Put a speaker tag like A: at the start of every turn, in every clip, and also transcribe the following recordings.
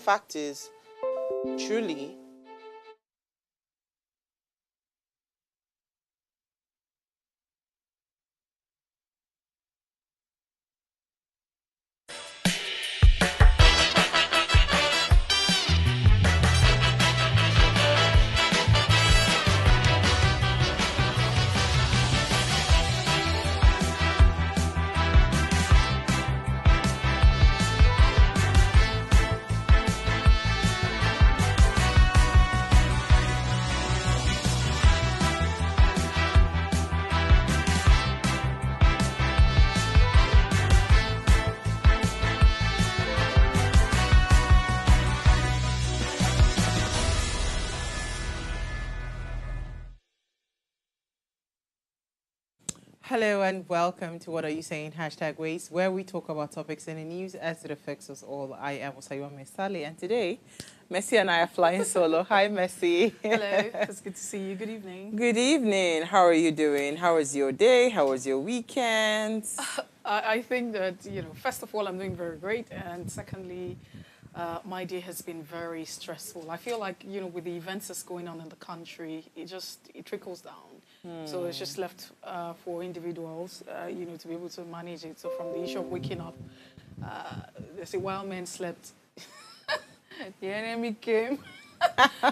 A: fact is, truly, hello and welcome to What Are You Saying? Hashtag Waste, where we talk about topics in the news as it affects us all. I am Osayome Sally, and today, Messi and I are flying solo. Hi, Messi.
B: Hello, it's good to see you. Good evening.
A: Good evening. How are you doing? How was your day? How was your weekend?
B: I think that, first of all, I'm doing very great. And secondly, my day has been very stressful. I feel like, with the events that's going on in the country, it trickles down. So it's just left for individuals, to be able to manage it. So from the issue of waking up, they say while men slept, the enemy came.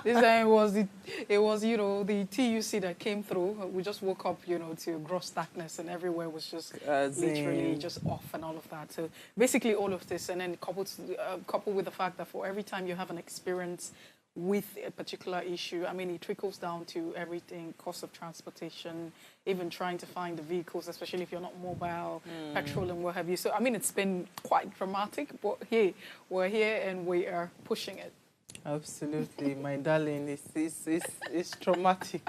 B: This time it was the TUC that came through. We just woke up, to gross darkness, and everywhere was just literally just off and all of that. So basically all of this, and then coupled with the fact that for every time you have an experience with a particular issue, I mean, it trickles down to everything, cost of transportation, even trying to find the vehicles, especially if you're not mobile, petrol and what have you. So, I mean, it's been quite dramatic, but hey, we're here and we are pushing it.
A: Absolutely, my darling. It's traumatic.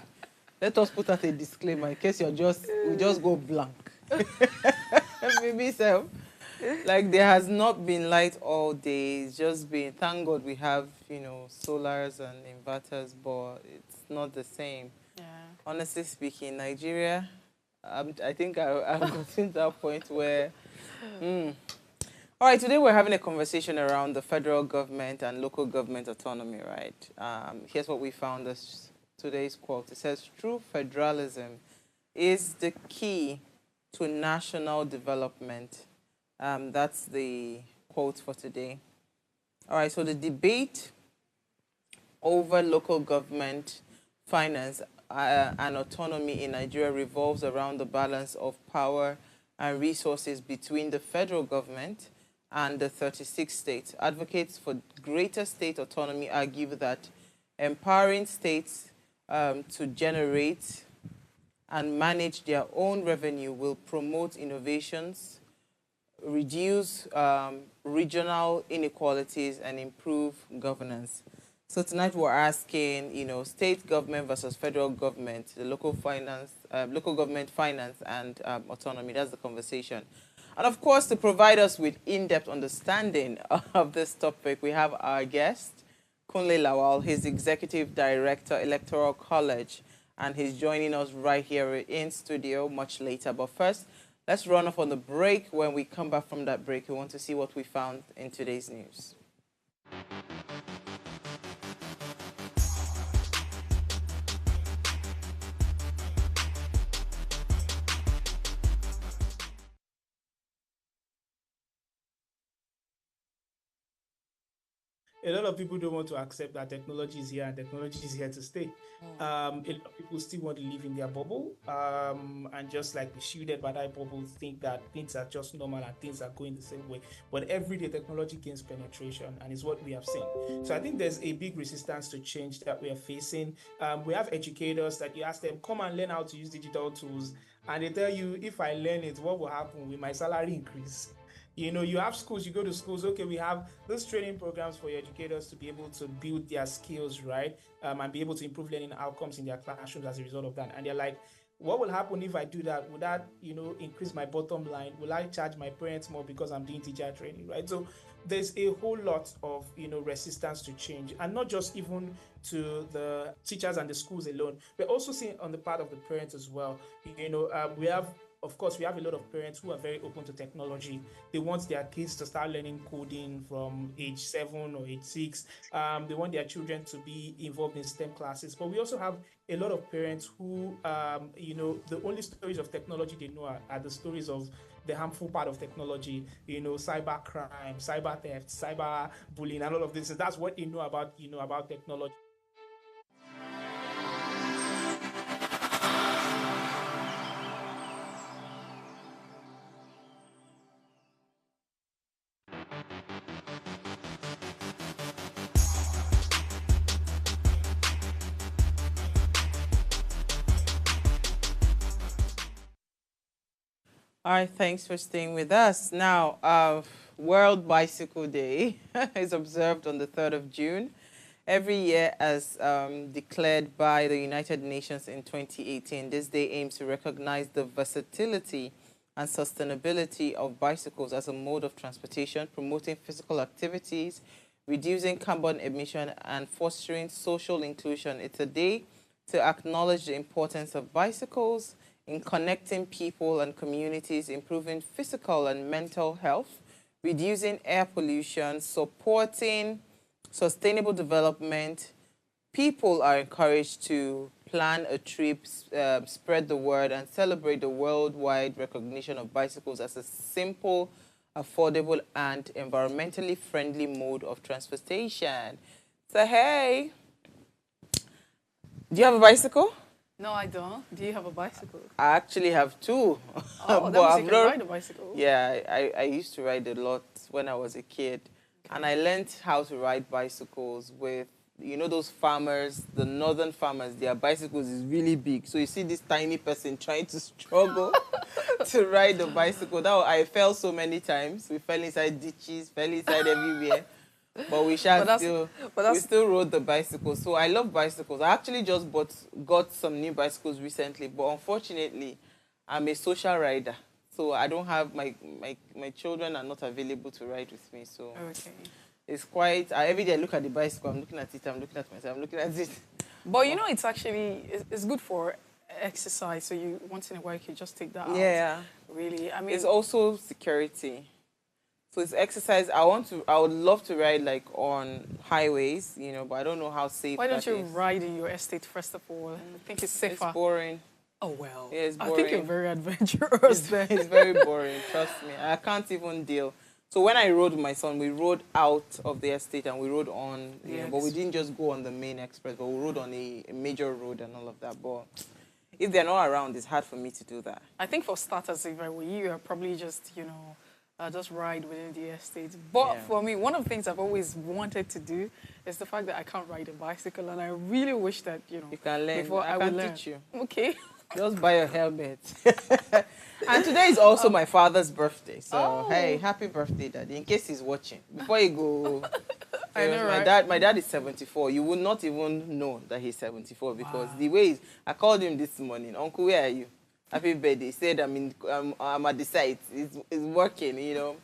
A: Let us put out a disclaimer in case we just go blank. Maybe so. Like there has not been light all day. It's just been. Thank God we have solars and inverters, but it's not the same.
B: Yeah.
A: Honestly speaking, Nigeria, I think I've gotten to that point where. All right, today we're having a conversation around the federal government and local government autonomy, right? Here's what we found as today's quote. It says, true federalism is the key to national development. That's the quote for today. All right, so the debate over local government finance and autonomy in Nigeria revolves around the balance of power and resources between the federal government and the 36 states. Advocates for greater state autonomy argue that empowering states to generate and manage their own revenue will promote innovations, reduce regional inequalities, and improve governance. So tonight we're asking, state government versus federal government, the local government finance and autonomy. That's the conversation. And of course, to provide us with in-depth understanding of this topic, we have our guest, Kunle Lawal. He's Executive Director, Electoral College, and he's joining us right here in studio much later. But first, let's run off on the break. When we come back from that break, we want to see what we found in today's news.
C: A lot of people don't want to accept that technology is here and technology is here to stay. A lot of people still want to live in their bubble and just like be shielded by that bubble, think that things are just normal and things are going the same way. But every day technology gains penetration, and is what we have seen. So I think there's a big resistance to change that we are facing. We have educators that you ask them, come and learn how to use digital tools, and they tell you, if I learn it, what will happen? Will my salary increase? You have schools, you go to schools, okay, we have those training programs for your educators to be able to build their skills, right? And be able to improve learning outcomes in their classrooms as a result of that. And they're like, what will happen if I do that? Would that, increase my bottom line? Will I charge my parents more because I'm doing teacher training, right? So there's a whole lot of, resistance to change, and not just even to the teachers and the schools alone. We're also seeing on the part of the parents as well. We have of course, we have a lot of parents who are very open to technology. They want their kids to start learning coding from age 7 or age 6. They want their children to be involved in STEM classes. But we also have a lot of parents who, the only stories of technology they know are the stories of the harmful part of technology, cyber crime, cyber theft, cyber bullying, and all of this. And that's what they know about, about technology.
A: All right, thanks for staying with us. Now, World Bicycle Day is observed on the 3rd of June every year as declared by the United Nations in 2018. This day aims to recognize the versatility and sustainability of bicycles as a mode of transportation, promoting physical activities, reducing carbon emission, and fostering social inclusion. It's a day to acknowledge the importance of bicycles in connecting people and communities, improving physical and mental health, reducing air pollution, supporting sustainable development. People are encouraged to plan a trip, spread the word, and celebrate the worldwide recognition of bicycles as a simple, affordable, and environmentally friendly mode of transportation. So, hey, do you have a bicycle?
B: No, I don't. Do you have a bicycle?
A: I actually have two.
B: Oh, that means you can ride a bicycle.
A: Yeah, I used to ride a lot when I was a kid. Okay. And I learned how to ride bicycles with, those farmers, the northern farmers, their bicycles is really big. So you see this tiny person trying to struggle to ride the bicycle. I fell so many times. We fell inside ditches, fell inside everywhere. But we still rode the bicycle. So I love bicycles. I actually just got some new bicycles recently, but unfortunately, I'm a social rider. So I don't have my children are not available to ride with me. So
B: okay.
A: It's quite every day I look at the bicycle, I'm looking at it, I'm looking at myself, I'm looking at it.
B: But it's actually it's good for exercise. So you once in a while you can just take that out.
A: Yeah.
B: Really. I mean,
A: it's also security. So it's exercise. I would love to ride like on highways, but I don't know how safe.
B: Why don't you ride in your estate first of all? I think it's safer.
A: It's boring.
B: Oh well.
A: Yeah, it's boring.
B: I think you're very adventurous.
A: It's very boring. Trust me, I can't even deal. So when I rode with my son, we rode out of the estate and we rode on, but we didn't just go on the main express, but we rode on a major road and all of that. But if they're not around, it's hard for me to do that.
B: I think for starters, if I were you, I'd probably just just ride within the estate. But for me, one of the things I've always wanted to do is the fact that I can't ride a bicycle, and I really wish that,
A: you can learn.
B: Before I
A: can
B: would
A: teach you.
B: Okay.
A: Just buy a helmet. And today is also my father's birthday. So, hey, happy birthday, Daddy, in case he's watching. Before you go,
B: I know, right?
A: My dad is 74. You would not even know that he's 74 because the way I called him this morning, Uncle, where are you? Happy birthday. He said, I'm at the site. It's working,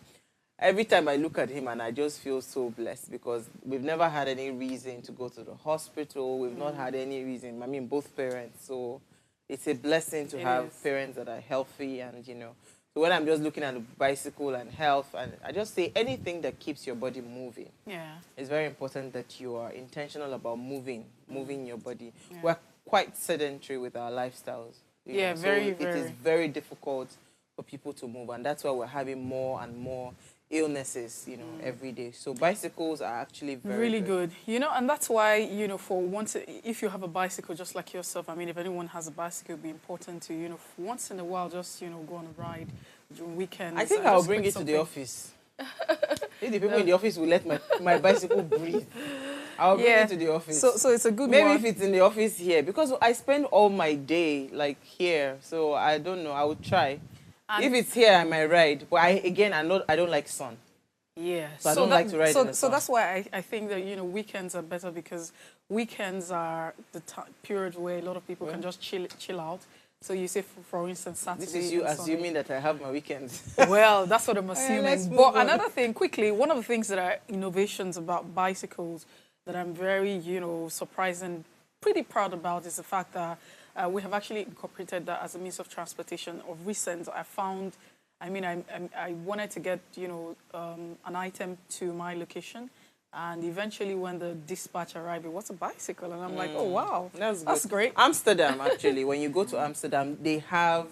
A: Every time I look at him and I just feel so blessed because we've never had any reason to go to the hospital. We've not had any reason. Both parents. So it's a blessing to have parents that are healthy and, So when I'm just looking at the bicycle and health, and I just say anything that keeps your body moving.
B: Yeah.
A: It's very important that you are intentional about moving your body. Yeah. We're quite sedentary with our lifestyles.
B: Yeah, very.
A: It is very difficult for people to move, and that's why we're having more and more illnesses, every day. So bicycles are actually very
B: good. And that's why, for once, if you have a bicycle just like yourself, if anyone has a bicycle, it'd be important to, once in a while, just, go on a ride during weekends.
A: I think I'll bring it to the office. If the people in the office will let my bicycle breathe, I'll bring it to the office.
B: So it's a good
A: Maybe
B: one.
A: if it's in the office here, because I spend all my day, here, so I don't know, I would try. And if it's here, I might ride. But I don't like sun.
B: Yeah.
A: So I don't like to ride in the sun.
B: So that's why I think that, weekends are better because weekends are the period where a lot of people can just chill out. So you say, for instance, Saturday.
A: This is you assuming that I have my weekends.
B: Well, that's what I'm assuming. But another thing, quickly, one of the things that are innovations about bicycles that I'm very, surprised and pretty proud about is the fact that We have actually incorporated that as a means of transportation. Of recent, I found, I wanted to get, an item to my location. And eventually when the dispatch arrived, it was a bicycle. And I'm like, oh, wow, that's great.
A: Amsterdam, actually, when you go to Amsterdam, they have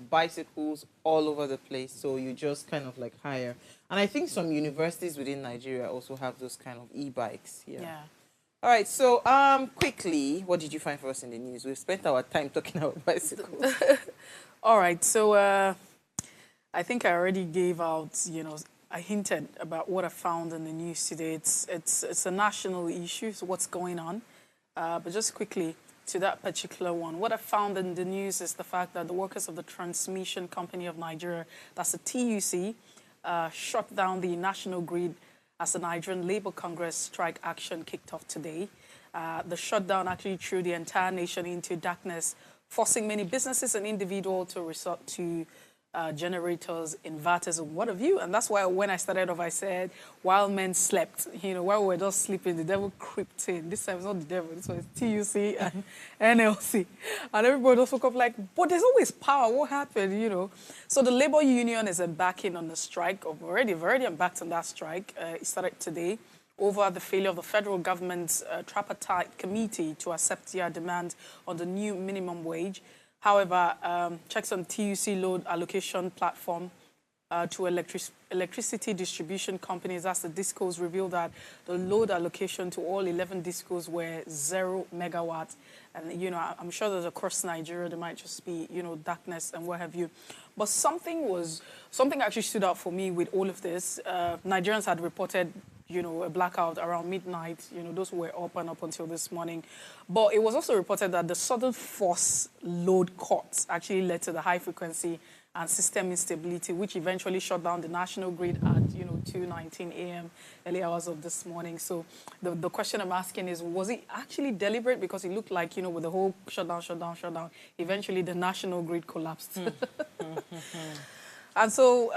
A: bicycles all over the place. So you just kind of like hire. And I think some universities within Nigeria also have those kind of e-bikes. Yeah. All right. So quickly, what did you find for us in the news? We've spent our time talking about bicycles.
B: All right. So I think I already gave out, I hinted about what I found in the news today. It's a national issue, so what's going on. But just quickly to that particular one, what I found in the news is the fact that the workers of the Transmission Company of Nigeria, that's the TUC, shut down the national grid as the Nigerian Labour Congress strike action kicked off today. The shutdown actually threw the entire nation into darkness, forcing many businesses and individuals to resort to generators, inverters, and what have you. And that's why when I started off, I said, while men slept, while we were just sleeping, the devil crept in. This time it's not the devil, this was TUC and NLC. And everybody just woke up like, but there's always power, what happened, So the labor union is embarking on the strike, already embarked on that strike. It started today over the failure of the federal government's tripartite committee to accept their demand on the new minimum wage. However, checks on TUC load allocation platform to electricity distribution companies, that's the DISCOs, revealed that the load allocation to all 11 DISCOs were 0 megawatts. And, I'm sure that across Nigeria, there might just be, darkness and what have you. But something actually stood out for me with all of this. Nigerians had reported a blackout around midnight, those who were up and up until this morning. But it was also reported that the sudden force load cuts actually led to the high frequency and system instability, which eventually shut down the national grid at, 2:19 a.m. early hours of this morning. So the question I'm asking is, was it actually deliberate? Because it looked like, with the whole shutdown, eventually the national grid collapsed. And so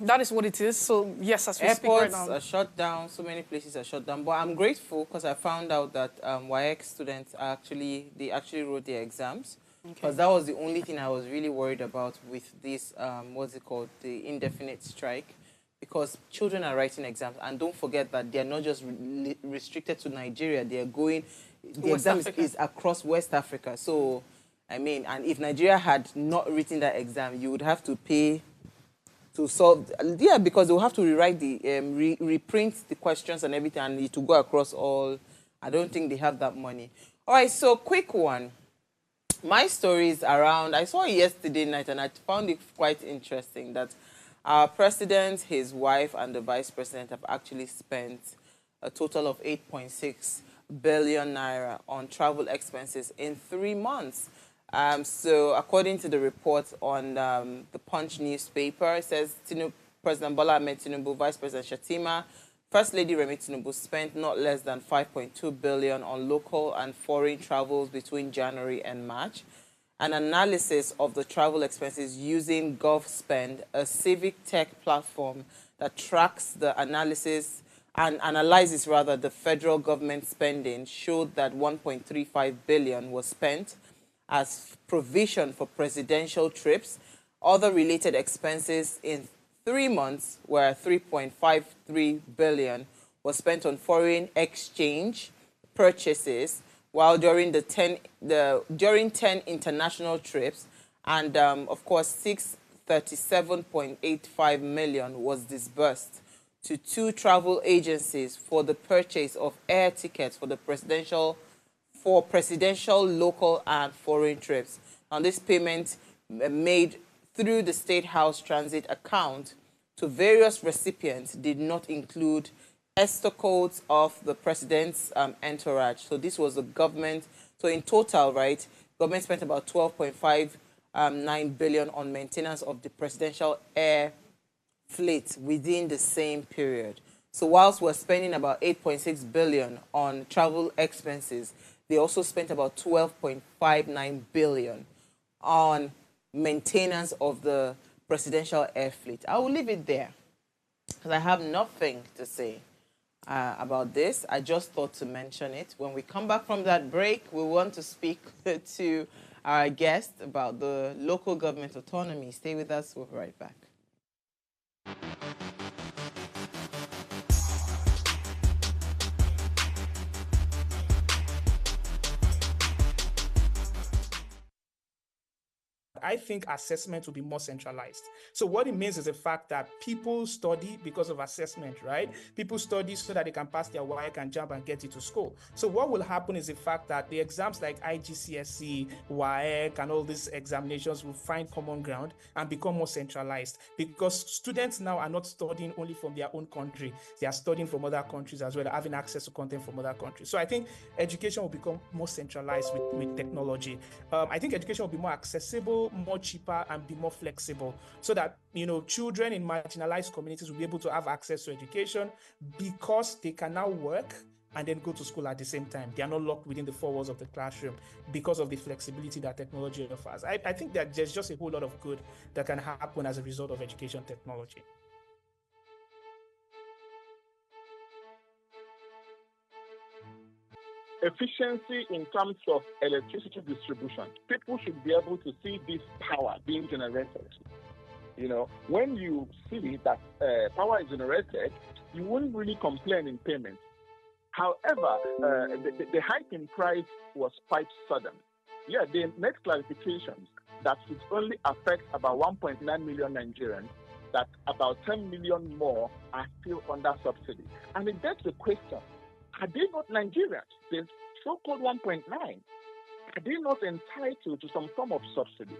B: that is what it is. So, yes, as we speak right now.
A: Airports are shut down. So many places are shut down. But I'm grateful because I found out that WAEC students actually wrote their exams. Because that was the only thing I was really worried about with this, the indefinite strike. Because children are writing exams. And don't forget that they're not just restricted to Nigeria. The exam is across West Africa. So, and if Nigeria had not written that exam, you would have to pay to solve, because they'll have to rewrite the, reprint the questions and everything, and it will go across all. I don't think they have that money. All right, so quick one. My story is around, I saw it yesterday night, and I found it quite interesting that our president, his wife, and the vice president have actually spent a total of 8.6 billion naira on travel expenses in 3 months. So according to the report on the Punch newspaper, it says President Bola Ahmed Tinubu, Vice President Shatima, First Lady Remi Tinubu spent not less than 5.2 billion on local and foreign travels between January and March. An analysis of the travel expenses using GovSpend, a civic tech platform that tracks the analysis and analyzes the federal government spending, showed that 1.35 billion was spent as provision for presidential trips. Other related expenses in 3 months were 3.53 billion was spent on foreign exchange purchases, while during 10 international trips, and of course 637.85 million was disbursed to 2 travel agencies for the purchase of air tickets for presidential, local, and foreign trips. Now, this payment made through the State House Transit account to various recipients did not include ESTO codes of the president's entourage. So this was the government. So in total, government spent about 12.59 billion on maintenance of the presidential air fleet within the same period. So whilst we're spending about 8.6 billion on travel expenses, they also spent about 12.59 billion on maintenance of the presidential air fleet. I will leave it there because I have nothing to say about this. I just thought to mention it. When we come back from that break, we want to speak to our guest about the local government autonomy. Stay with us. We'll be right back.
C: I think assessment will be more centralized. So what it means is the fact that people study because of assessment, right? People study so that they can pass their WAEC and jump and get into school. So what will happen is the fact that the exams like IGCSE, WAEC, and all these examinations will find common ground and become more centralized, because students now are not studying only from their own country. They are studying from other countries as well, having access to content from other countries. So I think education will become more centralized with technology. I think education will be more accessible, more cheaper, and be more flexible, so that children in marginalized communities will be able to have access to education because they can now work and then go to school at the same time. They are not locked within the four walls of the classroom because of the flexibility that technology offers. I think that there's just a whole lot of good that can happen as a result of education technology.
D: Efficiency in terms of electricity distribution. People should be able to see this power being generated. When you see that power is generated, you wouldn't really complain in payment. However, the hike in price was quite sudden. Yeah, they made clarifications that it only affects about 1.9 million Nigerians, that about 10 million more are still under subsidy. And it begs the question, are they not Nigerians? The so-called 1.9, are they not entitled to some form of subsidy?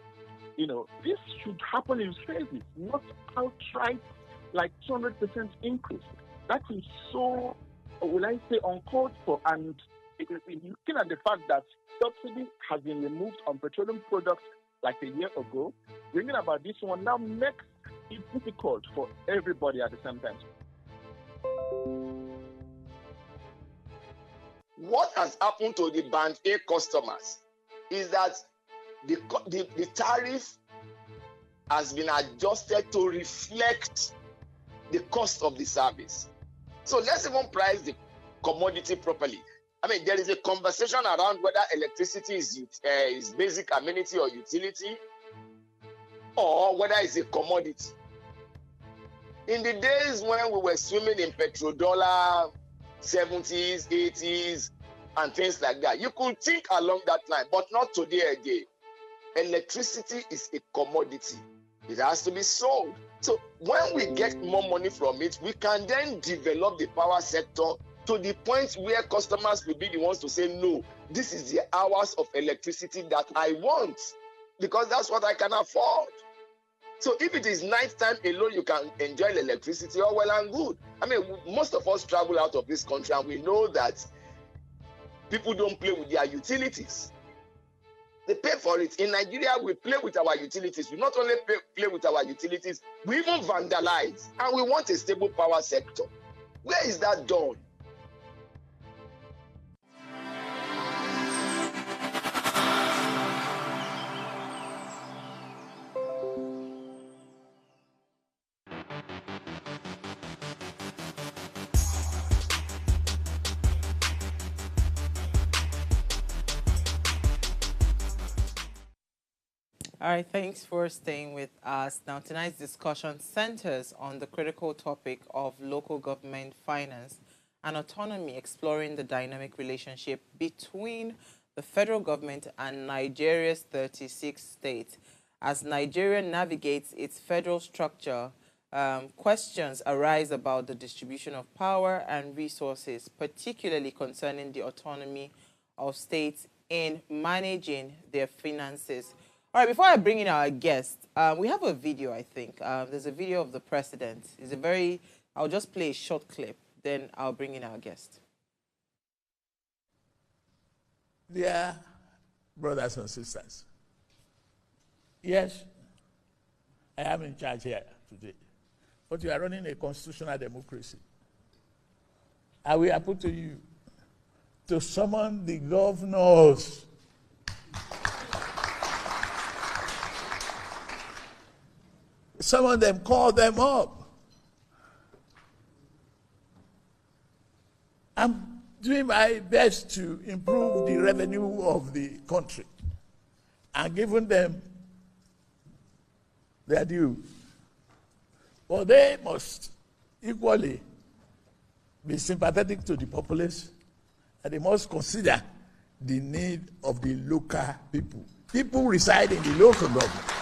D: This should happen in phases, not outright like 200% increase. That is so, uncalled for. And looking at the fact that subsidy has been removed on petroleum products like a year ago, bringing about this one now makes it difficult for everybody at the same time.
E: What has happened to the Band A customers is that the tariff has been adjusted to reflect the cost of the service. So let's even price the commodity properly. I mean, there is a conversation around whether electricity is basic amenity or utility, or whether it's a commodity. In the days when we were swimming in petrodollar 70s, 80s, and things like that, you could think along that line, but not today again. Electricity is a commodity. It has to be sold. So when we get more money from it, we can then develop the power sector to the point where customers will be the ones to say, no, this is the hours of electricity that I want, because that's what I can afford. So if it is nighttime alone, you can enjoy the electricity, all well and good. I mean, most of us travel out of this country, and we know that people don't play with their utilities. They pay for it. In Nigeria, we play with our utilities. We not only play with our utilities, we even vandalize. And we want a stable power sector. Where is that done?
A: All right, thanks for staying with us. Now, tonight's discussion centers on the critical topic of local government finance and autonomy, exploring the dynamic relationship between the federal government and Nigeria's 36 states. As Nigeria navigates its federal structure, questions arise about the distribution of power and resources, particularly concerning the autonomy of states in managing their finances. All right, before I bring in our guest, we have a video, I think. There's a video of the president. It's a very, I'll just play a short clip, then I'll bring in our guest.
F: Dear brothers and sisters, yes, I am in charge here today, but you are running a constitutional democracy. I will appeal to you to summon the governors some of them, call them up. I'm doing my best to improve the revenue of the country. and given them their due. But they must equally be sympathetic to the populace, and they must consider the need of the local people. People reside in the local government.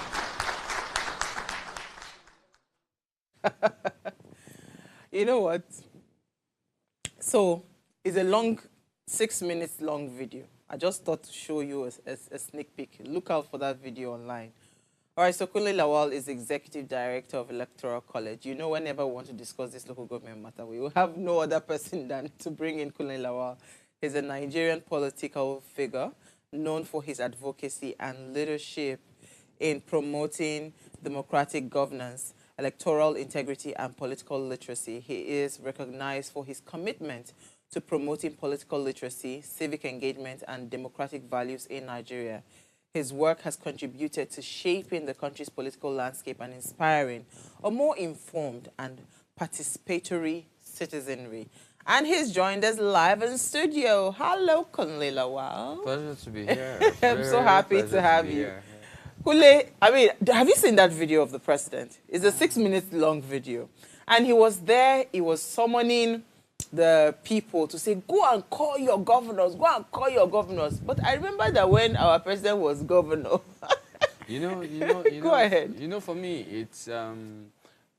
A: You know what? So it's a long, 6 minutes long video. I just thought to show you a sneak peek. Look out for that video online. All right, so Kunle Lawal is Executive Director of Electoral College. You know, whenever we want to discuss this local government matter, we will have no other person than to bring in Kunle Lawal. He's a Nigerian political figure known for his advocacy and leadership in promoting democratic governance, electoral integrity, and political literacy. He is recognized for his commitment to promoting political literacy, civic engagement, and democratic values in Nigeria. His work has contributed to shaping the country's political landscape and inspiring a more informed and participatory citizenry. And he's joined us live in studio. Hello, Kunle Lawal.
G: Pleasure to be here.
A: I'm so happy to have you. Kunle, I mean, have you seen that video of the president? It's a 6 minutes long video. And he was there, he was summoning the people to say, go and call your governors, go and call your governors. But I remember that when our president was governor. Go ahead.
G: You know, for me,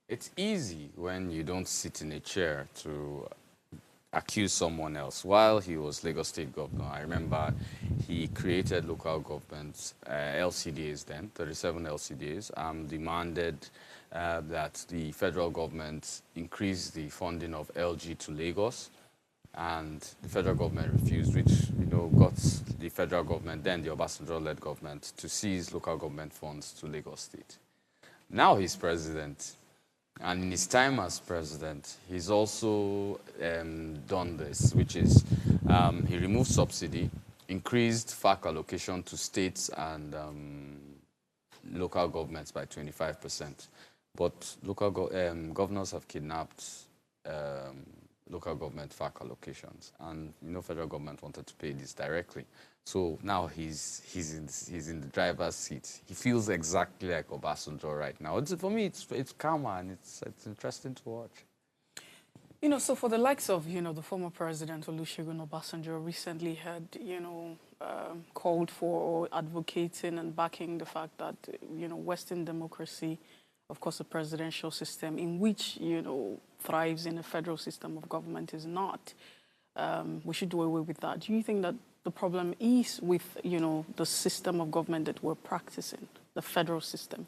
G: it's easy when you don't sit in a chair to accuse someone else. While he was Lagos State governor, I remember he created local governments, LCDs then, 37 LCDs, demanded that the federal government increase the funding of LG to Lagos, and the federal government refused, which got the federal government, then the Obasanjo-led government, to seize local government funds to Lagos State. Now he's president, and in his time as president, he's also done this, which is he removed subsidy, increased FAC allocation to states and local governments by 25%. But local governors have kidnapped local government FAC allocations, and federal government wanted to pay this directly. So now he's in the driver's seat. He feels exactly like Obasanjo right now. For me, it's calm and it's interesting to watch.
B: So for the likes of, the former president Olusegun Obasanjo recently had, called for or advocating and backing the fact that, Western democracy, of course, a presidential system in which, thrives in a federal system of government is not. We should do away with that. Do you think that the problem is with, the system of government that we're practicing, the federal system?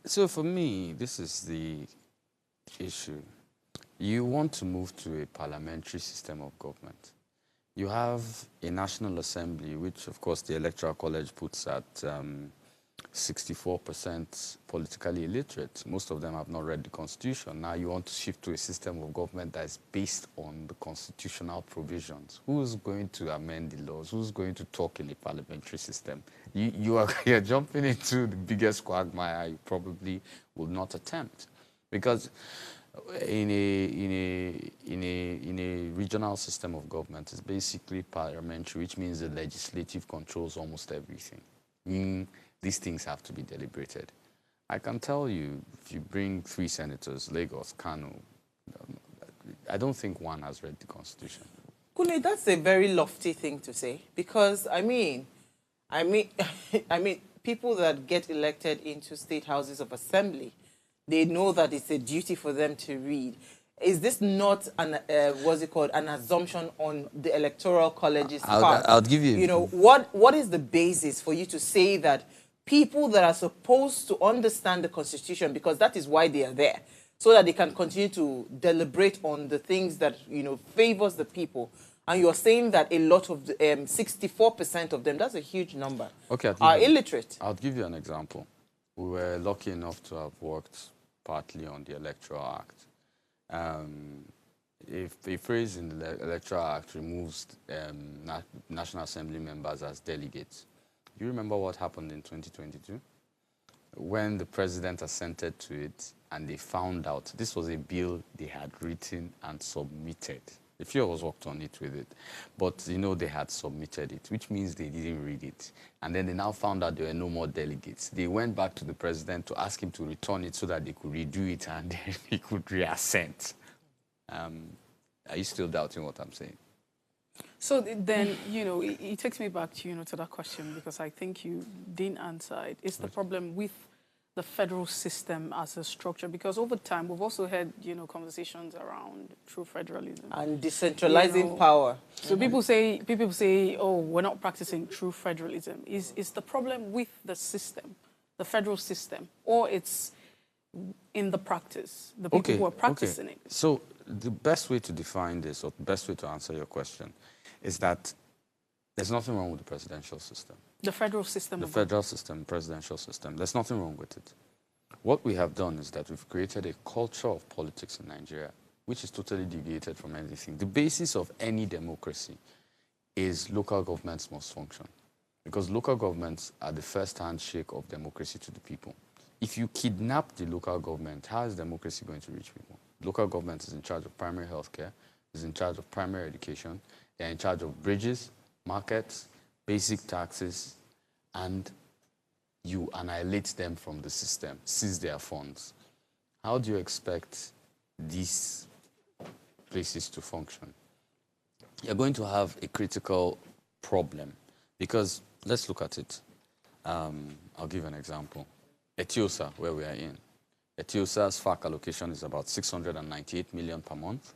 G: So for me, this is the issue. You want to move to a parliamentary system of government. You have a National Assembly, which, of course, the Electoral College puts at 64% politically illiterate. Most of them have not read the Constitution. Now you want to shift to a system of government that is based on the constitutional provisions. Who's going to amend the laws? Who's going to talk in a parliamentary system? You're jumping into the biggest quagmire you probably would not attempt. Because in a regional system of government, it's basically parliamentary, which means the legislative controls almost everything. These things have to be deliberated. I can tell you, if you bring 3 senators, Lagos, Kano, I don't think one has read the Constitution.
A: Kunle, that's a very lofty thing to say, because I mean, people that get elected into state houses of assembly, they know that it's a duty for them to read. Is this not an an assumption on the Electoral College's part?
G: I'll give you.
A: What is the basis for you to say that people that are supposed to understand the Constitution, because that is why they are there, so that they can continue to deliberate on the things that favors the people, and you're saying that a lot of 64% of them, that's a huge number, are illiterate?
G: I'll give you an example. We were lucky enough to have worked partly on the Electoral Act. If a phrase in the Electoral Act removes National Assembly members as delegates, do you remember what happened in 2022? When the president assented to it and they found out this was a bill they had written and submitted. A few of us worked on it with it. But, you know, they had submitted it, which means they didn't read it. And then they now found out there were no more delegates. They went back to the president to ask him to return it so that they could redo it and then he could reassent. Are you still doubting what I'm saying?
B: So then, you know, it takes me back to, you know, to that question, because I think you didn't answer it. It's the problem with the federal system as a structure, because over time we've also had, you know, conversations around true federalism
A: and decentralizing power.
B: So people say, oh, we're not practicing true federalism. Is the problem with the system, the federal system, or it's in the practice, the people who are practicing it?
G: So the best way to define this, or the best way to answer your question, is that there's nothing wrong with the presidential system.
B: The federal system?
G: The federal system, presidential system. There's nothing wrong with it. What we have done is that we've created a culture of politics in Nigeria, which is totally deviated from anything. The basis of any democracy is local governments must function, because local governments are the first handshake of democracy to the people. If you kidnap the local government, how is democracy going to reach people? Local government is in charge of primary health care, is in charge of primary education, they're in charge of bridges, markets, basic taxes, and you annihilate them from the system, seize their funds. How do you expect these places to function? You're going to have a critical problem, because let's look at it. I'll give an example. Etiosa, where we are in. Etiosa's FAC allocation is about 698 million per month.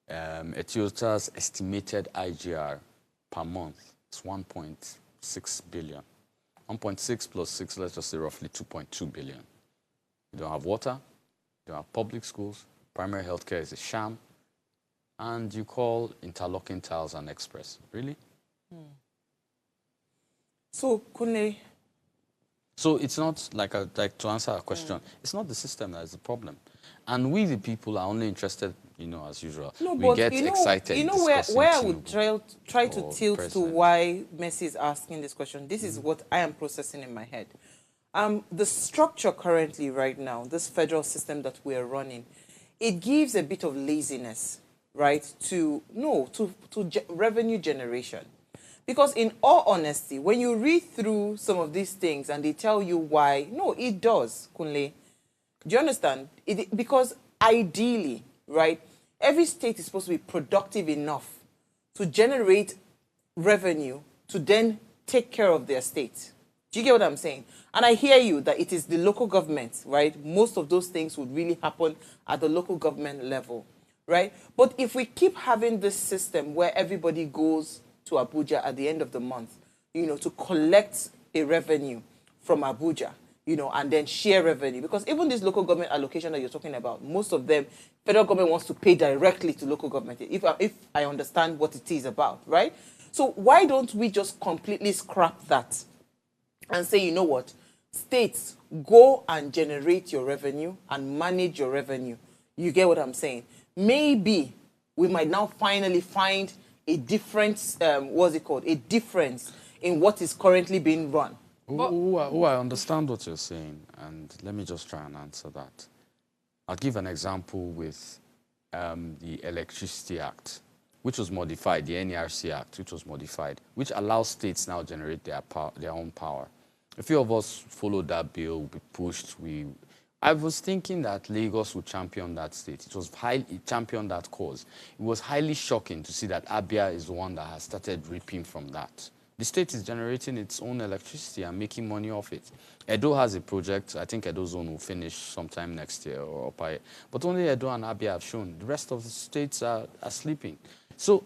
G: Etiosa's estimated IGR per month is 1.6 billion. 1.6 plus 6, let's just say roughly 2.2 billion. You don't have water, you don't have public schools, primary healthcare is a sham, and you call interlocking tiles an express. Really?
A: So, Kunle,
G: so it's not like to answer a question. It's not the system that is the problem, and we the people are only interested, you know, as usual.
A: no,
G: we
A: but
G: get excited.
A: You know where I would
G: Tinubu
A: try to
G: or
A: tilt
G: president.
A: to why Messi is asking this question. This is what I am processing in my head. The structure currently right now, this federal system that we are running, it gives a bit of laziness, right, to revenue generation. Because in all honesty, when you read through some of these things and they tell you why, no, it does, Kunle. Do you understand? Because ideally, right, every state is supposed to be productive enough to generate revenue to then take care of their state. Do you get what I'm saying? And I hear you that it is the local government, right? Most of those things would really happen at the local government level, right? But if we keep having this system where everybody goes to Abuja at the end of the month, you know, to collect a revenue from Abuja, you know, and then share revenue. Because even this local government allocation that you're talking about, most of them, federal government wants to pay directly to local government, if I understand what it is about, right? So why don't we just completely scrap that and say, you know what, states, go and generate your revenue and manage your revenue. You get what I'm saying? Maybe we might now finally find a different, a difference in what is currently being run.
G: I understand what you're saying, and let me just try and answer that. I'll give an example with the Electricity Act, which was modified, the NERC Act, which was modified, which allows states now generate their own power. A few of us followed that bill, we pushed, I was thinking that Lagos would champion that state. It championed that cause. It was highly shocking to see that Abia is the one that has started reaping from that. The state is generating its own electricity and making money off it. Edo has a project. I think Edo Zone will finish sometime next year or up. But only Edo and Abia have shown. The rest of the states are sleeping. So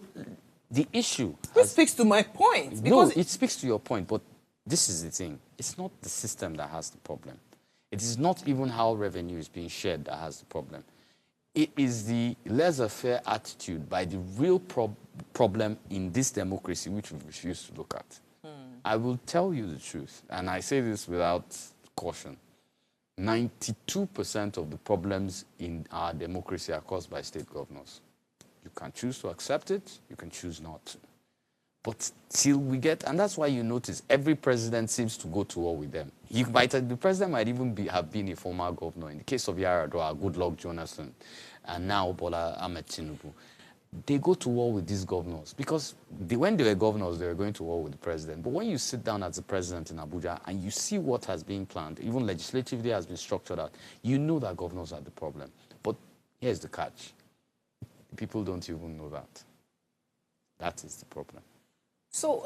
G: the issue...
A: This speaks to my point.
G: No, it speaks to your point, but this is the thing. It's not the system that has the problem. It is not even how revenue is being shared that has the problem. It is the laissez-faire attitude by the real problem in this democracy, which we refuse to look at. I will tell you the truth, and I say this without caution. 92% of the problems in our democracy are caused by state governors. You can choose to accept it, you can choose not to. But till we get, and that's why you notice every president seems to go to war with them. The president might even have been a former governor. In the case of Yar'Adua, Goodluck Jonathan, and now Bola Ahmed Tinubu. they go to war with these governors because when they were governors, they were going to war with the president. But when you sit down as the president in Abuja and you see what has been planned, even legislatively has been structured out, you know that governors are the problem. But here's the catch. People don't even know that. That is the problem.
B: So,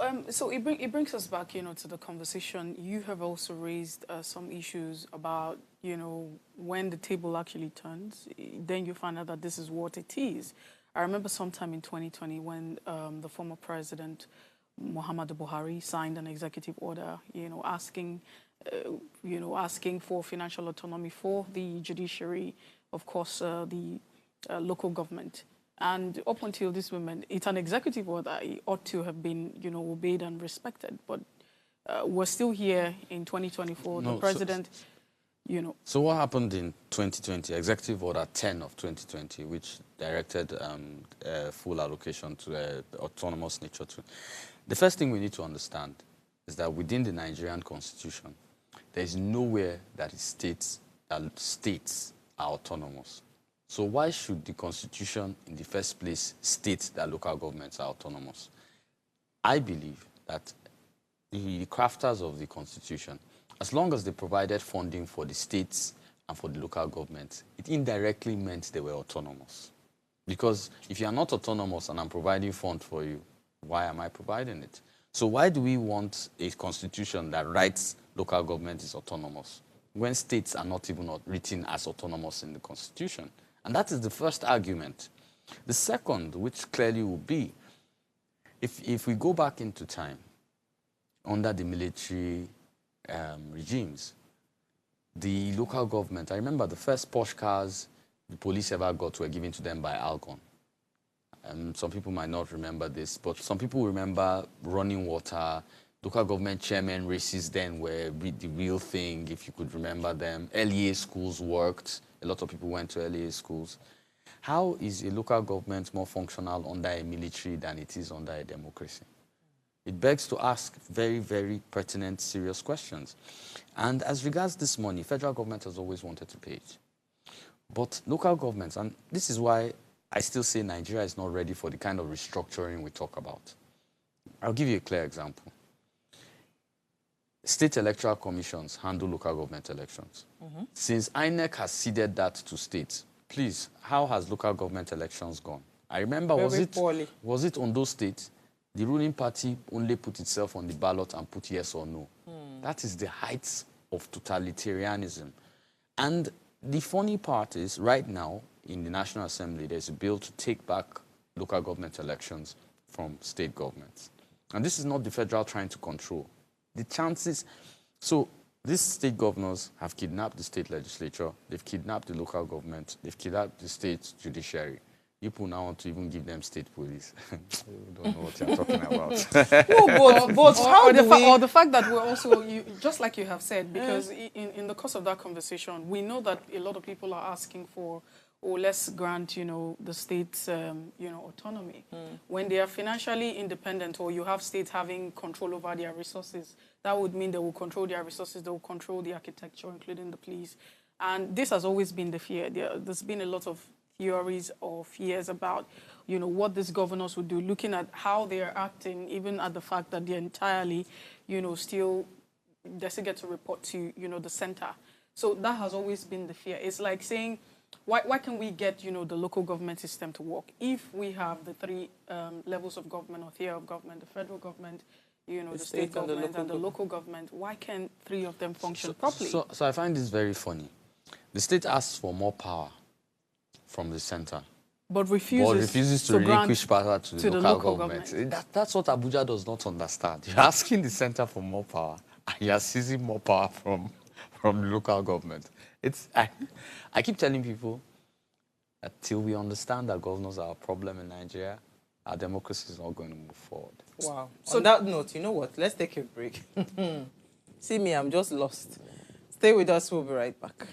B: it brings us back, to the conversation. You have also raised some issues about, when the table actually turns, then you find out that this is what it is. I remember sometime in 2020 when the former president, Muhammadu Buhari, signed an executive order, asking for financial autonomy for the judiciary, of course, the local government. And up until this moment, it's an executive order. It ought to have been, obeyed and respected. But we're still here in 2024.
G: No,
B: the president,
G: So what happened in 2020, Executive Order 10 of 2020, which directed full allocation to the autonomous nature. The first thing we need to understand is that within the Nigerian constitution, there is nowhere that states are autonomous. So why should the constitution in the first place state that local governments are autonomous? I believe that the crafters of the constitution, as long as they provided funding for the states and for the local governments, it indirectly meant they were autonomous. Because if you are not autonomous and I'm providing funds for you, why am I providing it? So why do we want a constitution that writes local government is autonomous when states are not even written as autonomous in the constitution? And that is the first argument. The second, which clearly will be, if we go back into time, under the military regimes, the local government, I remember the first Porsche cars the police ever got were given to them by Algon. Some people might not remember this, but some people remember running water. Local government chairman races then were the real thing, if you could remember them. LEA schools worked. A lot of people went to LEA schools. How is a local government more functional under a military than it is under a democracy? It begs to ask very, very pertinent, serious questions. And as regards this money, federal government has always wanted to pay it. But local governments, and this is why I still say Nigeria is not ready for the kind of restructuring we talk about. I'll give you a clear example. State electoral commissions handle local government elections. Since INEC has ceded that to states, please, how has local government elections gone? I remember, was it on those states? The ruling party only put itself on the ballot and put yes or no. That is the heights of totalitarianism. And the funny part is, right now, in the National Assembly, there's a bill to take back local government elections from state governments. And this is not the federal trying to control. The chances... So these state governors have kidnapped the state legislature, they've kidnapped the local government, they've kidnapped the state judiciary. People now want to even give them state police. I don't know what you're talking about.
B: No, but how do we... Or the fact that we're also, just like you have said, because in the course of that conversation, we know that a lot of people are asking for, let's grant, the states, autonomy. When they are financially independent, or you have states having control over their resources, that would mean they will control their resources, they will control the architecture, including the police. And this has always been the fear. There's been a lot of theories or fears about, what these governors would do, looking at how they are acting, even at the fact that they're entirely, they still get to report to, the center. So that has always been the fear. It's like saying, why can we get, the local government system to work if we have the three levels of government or tier of government, the federal government, the state government and the local government? Why can't three of them function properly?
G: So I find this very funny. The state asks for more power from the center,
B: but refuses
G: to relinquish power to the local government. That's what Abuja does not understand. You're asking the center for more power, and you're seizing more power from the local government. I keep telling people that till we understand that governors are a problem in Nigeria, our democracy is not going to move forward.
A: Wow. So on that note, you know what? Let's take a break. See me, I'm just lost. Stay with us. We'll be right back.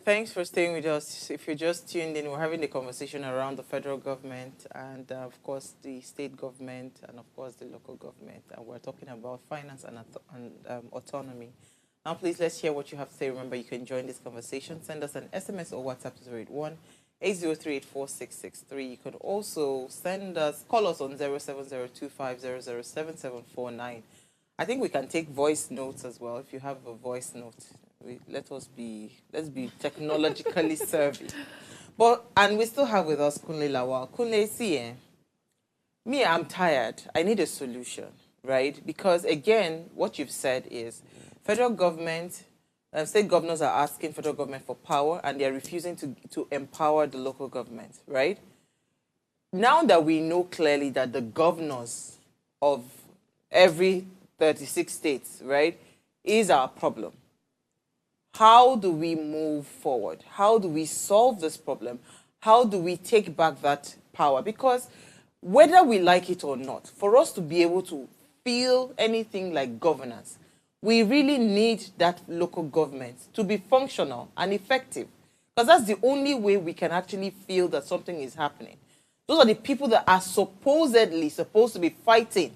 A: thanks for staying with us. If you just tuned in, we're having a conversation around the federal government and, of course, the state government and, of course, the local government. And we're talking about finance and autonomy. Now, please, let's hear what you have to say. Remember, you can join this conversation. Send us an SMS or WhatsApp to 081-803-84663. You can also call us on 07025007749. I think we can take voice notes as well. If you have a voice note, let's be technologically savvy. And we still have with us Kunle Lawal. Kunle, see, me, I'm tired. I need a solution, right? Because again, what you've said is federal government, state governors are asking federal government for power and they're refusing to empower the local government, right? Now that we know clearly that the governors of every 36 states, right, is our problem, how do we move forward? How do we solve this problem? How do we take back that power? Because whether we like it or not, for us to be able to feel anything like governance, we really need that local government to be functional and effective. Because that's the only way we can actually feel that something is happening. Those are the people that are supposedly supposed to be fighting,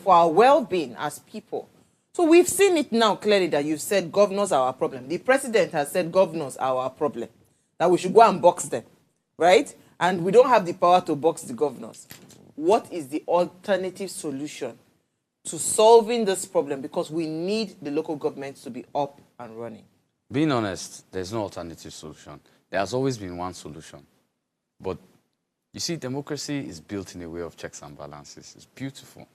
A: for our well-being as people. So we've seen it now clearly that you've said governors are our problem. The president has said governors are our problem, that we should go and box them, right? And we don't have the power to box the governors. What is the alternative solution to solving this problem? Because we need the local governments to be up and running.
G: Being honest, there's no alternative solution. There has always been one solution. But you see, democracy is built in a way of checks and balances. It's beautiful.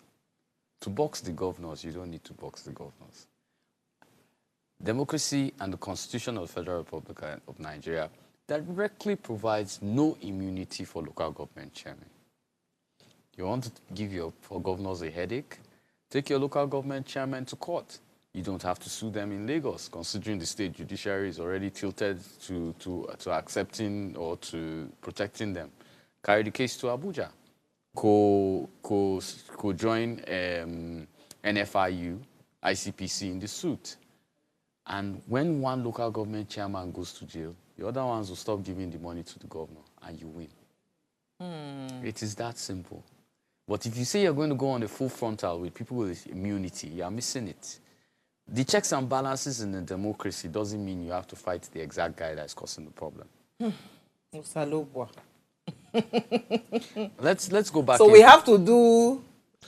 G: To box the governors, you don't need to box the governors. Democracy and the Constitution of the Federal Republic of Nigeria directly provides no immunity for local government chairmen. You want to give your governors a headache? Take your local government chairman to court. You don't have to sue them in Lagos, considering the state judiciary is already tilted to accepting or to protecting them. Carry the case to Abuja. Join NFIU, ICPC in the suit. And when one local government chairman goes to jail, the other ones will stop giving the money to the governor and you win. It is that simple. But if you say you're going to go on a full frontal with people with immunity, you are missing it. The checks and balances in a democracy doesn't mean you have to fight the exact guy that's causing the problem. Let's go back.
A: So we have to do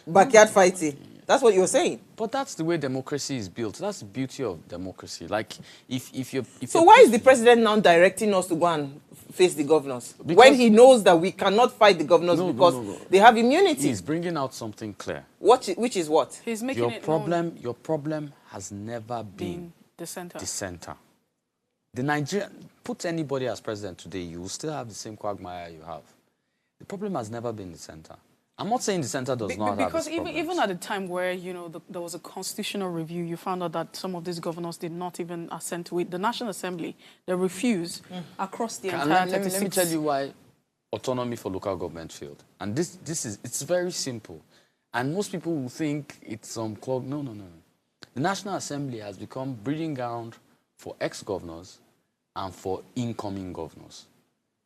A: backyard fighting. That's what you're saying.
G: But that's the way democracy is built. That's the beauty of democracy. Like if you're
A: why is the president now directing us to go and face the governors when he knows that we cannot fight the governors because they have immunity?
G: He's bringing out something clear.
A: Which is what?
B: He's making
G: your problem has never been
B: the center.
G: The center. The Nigerian, put anybody as president today, you will still have the same quagmire you have. The problem has never been the center. I'm not saying the center does not have
B: because even at the time where there was a constitutional review, you found out that some of these governors did not even assent to it. The National Assembly, they refused across the entire 36.
G: Let me tell you why autonomy for local government failed. And it's very simple. And most people will think it's some clog. No. The National Assembly has become breeding ground for ex-governors and for incoming governors.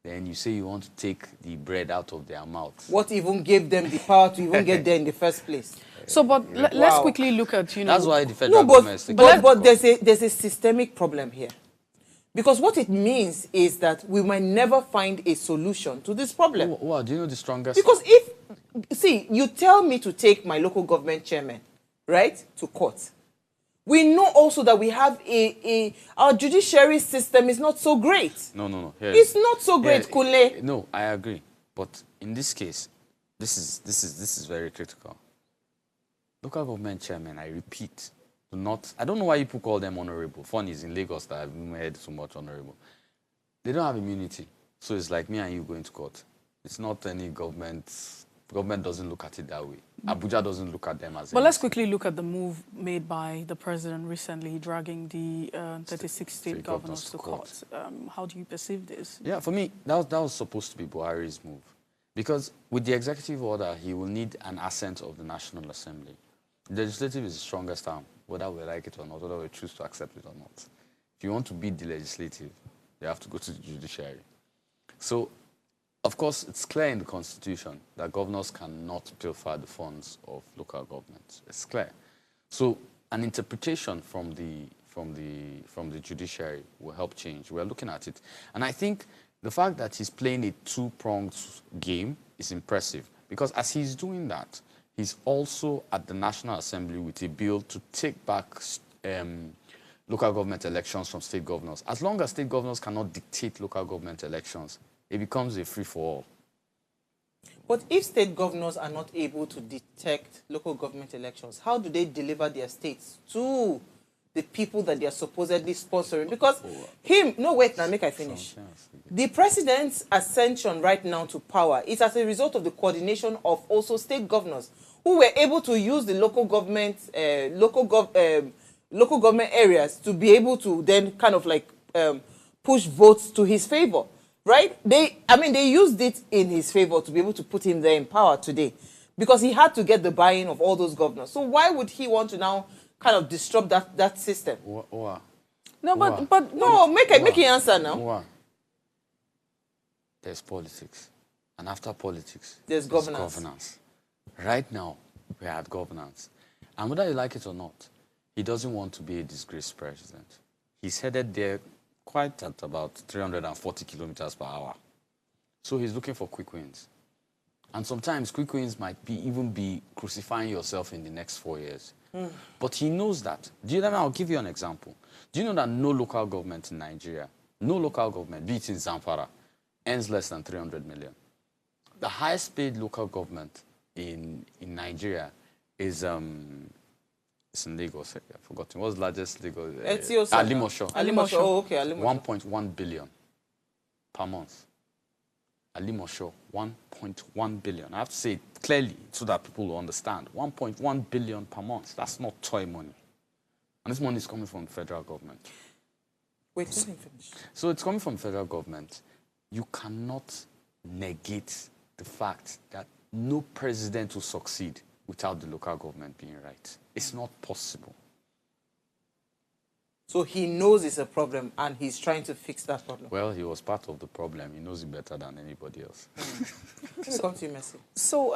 G: Then you say you want to take the bread out of their mouths.
A: What even gave them the power to even get there in the first place?
B: So, but let's quickly look at,
G: That's why the federal government is
A: but there's a systemic problem here. Because what it means is that we might never find a solution to this problem.
G: Wow, do you know the strongest?
A: Because you tell me to take my local government chairman, right, to court. We know also that we have our judiciary system is not so great.
G: No.
A: It's not so great, Kunle.
G: No, I agree. But in this case, this is very critical. Local government chairman, I repeat, I don't know why people call them honorable. Fun is in Lagos that I've heard so much honorable. They don't have immunity. So it's like me and you going to court. It's not any government. Government doesn't look at it that way. Abuja doesn't look at them as.
B: But let's quickly look at the move made by the president recently, dragging the 36 state governors to court. How do you perceive this?
G: Yeah, for me, that was supposed to be Buhari's move. Because with the executive order, he will need an assent of the National Assembly. The legislative is the strongest arm, whether we like it or not, whether we choose to accept it or not. If you want to beat the legislative, they have to go to the judiciary. So, of course, it's clear in the Constitution that governors cannot pilfer the funds of local governments. It's clear. So, an interpretation from the judiciary will help change. We're looking at it. And I think the fact that he's playing a two-pronged game is impressive, because as he's doing that, he's also at the National Assembly with a bill to take back local government elections from state governors. As long as state governors cannot dictate local government elections, it becomes a free-for-all.
A: But if state governors are not able to detect local government elections, how do they deliver their states to the people that they are supposedly sponsoring? Because no, wait, now make I finish. The president's ascension right now to power is as a result of the coordination of also state governors who were able to use the local government, local government areas to be able to then kind of like push votes to his favor. Right? They used it in his favor to be able to put him there in power today, because he had to get the buy-in of all those governors. So why would he want to now kind of disrupt that system?
B: No, but
A: no, make it answer now.
G: There's politics, and after politics,
A: there's governance.
G: Right now, we are at governance, and whether you like it or not, he doesn't want to be a disgraced president. He's headed there quite at about 340 kilometers per hour. So he's looking for quick wins. And sometimes quick wins might even be crucifying yourself in the next 4 years. But he knows that. I'll give you an example. Do you know that no local government in Nigeria, no local government, be it in Zamfara, earns less than 300 million? The highest paid local government in Nigeria is it's in Lagos. I've forgotten. What's the largest Lagos?
A: Alimosho.
B: Alimosho.
A: Oh, okay. Alimosho.
G: 1.1 billion per month. Alimosho, 1.1 billion. I have to say it clearly so that people will understand. 1.1 billion per month. That's not toy money. And this money is coming from the federal government.
A: Wait, let me finish.
G: So it's coming from the federal government. You cannot negate the fact that no president will succeed without the local government being right. It's not possible.
A: So he knows it's a problem and he's trying to fix that problem.
G: Well, he was part of the problem. He knows it better than anybody else.
A: Let me come to you, Mercy.
B: So